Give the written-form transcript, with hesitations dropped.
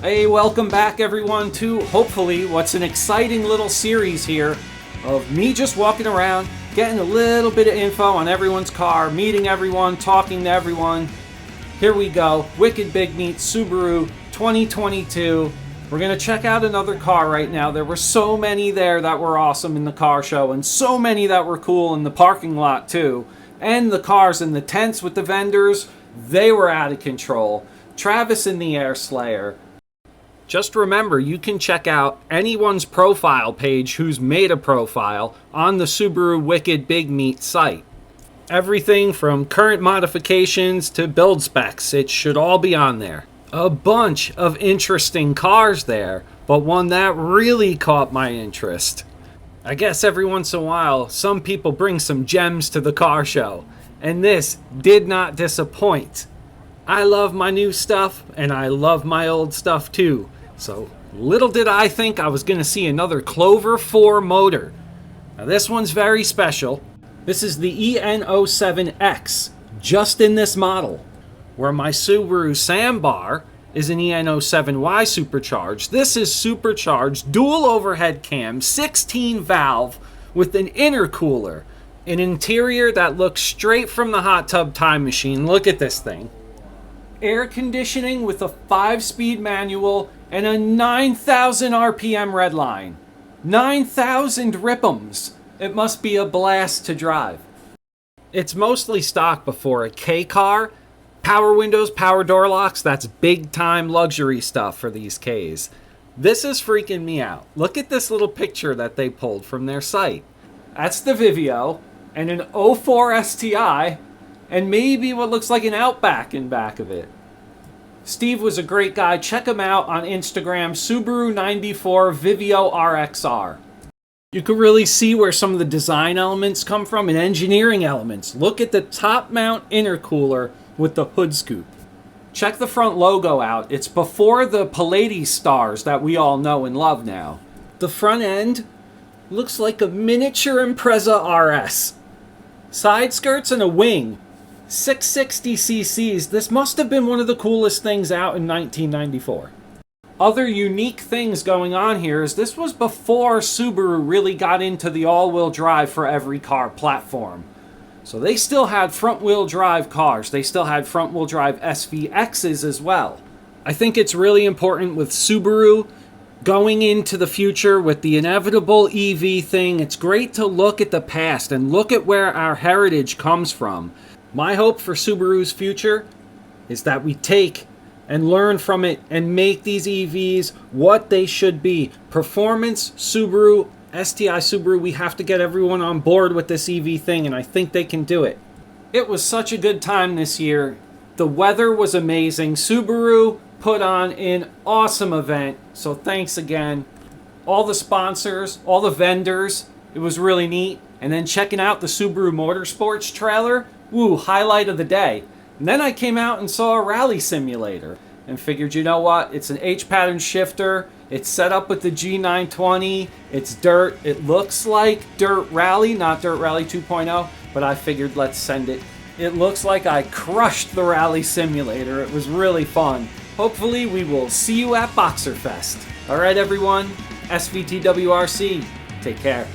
Hey, welcome back everyone to hopefully what's an exciting little series here of me just walking around, getting a little bit of info on everyone's car, meeting everyone, talking to everyone. Here we go, Wicked Big Meat Subaru 2022. We're going to check out another car right now. There were so many there that were awesome in the car show and so many that were cool in the parking lot too. And the cars in the tents with the vendors, they were out of control. Travis in the Air Slayer. Just remember, you can check out anyone's profile page who's made a profile on the Subaru Wicked Big Meat site. Everything from current modifications to build specs, it should all be on there. A bunch of interesting cars there, but one that really caught my interest. I guess every once in a while, some people bring some gems to the car show, and this did not disappoint. I love my new stuff, and I love my old stuff too. So little did I think I was going to see another Clover 4 motor. Now this one's very special. This is the EN07X, just in this model. Where my Subaru Sambar is an EN07Y supercharged. This is supercharged, dual overhead cam, 16 valve with an intercooler. An interior that looks straight from the hot tub time machine. Look at this thing. Air conditioning with a 5-speed manual and a 9,000 RPM redline. 9,000 rip'ems. It must be a blast to drive. It's mostly stock before a K car. Power windows, power door locks, that's big time luxury stuff for these Ks. This is freaking me out. Look at this little picture that they pulled from their site. That's the Vivio and an 04 STI and maybe what looks like an Outback in back of it. Steve was a great guy. Check him out on Instagram, Subaru 94 Vivio RXR. You can really see where some of the design elements come from and engineering elements. Look at the top mount intercooler with the hood scoop. Check the front logo out. It's before the Pallades stars that we all know and love now. The front end looks like a miniature Impreza RS. Side skirts and a wing. 660 cc's. This must have been one of the coolest things out in 1994. Other unique things going on here is this was before Subaru really got into the all-wheel drive for every car platform. So they still had front-wheel drive cars. They still had front-wheel drive SVXs as well. I think it's really important with Subaru going into the future with the inevitable EV thing. It's great to look at the past and look at where our heritage comes from. My hope for Subaru's future is that we take and learn from it and make these EVs what they should be. Performance, Subaru, STI Subaru, we have to get everyone on board with this EV thing, and I think they can do it. It was such a good time this year. The weather was amazing. Subaru put on an awesome event, so thanks again. All the sponsors, all the vendors, it was really neat. And then checking out the Subaru Motorsports trailer, woo, highlight of the day. And then I came out and saw a rally simulator and figured, you know what, it's an H-pattern shifter. It's set up with the G920. It's dirt. It looks like Dirt Rally, not Dirt Rally 2.0, but I figured let's send it. It looks like I crushed the rally simulator. It was really fun. Hopefully we will see you at Boxer Fest. All right, everyone, SVTWRC, take care.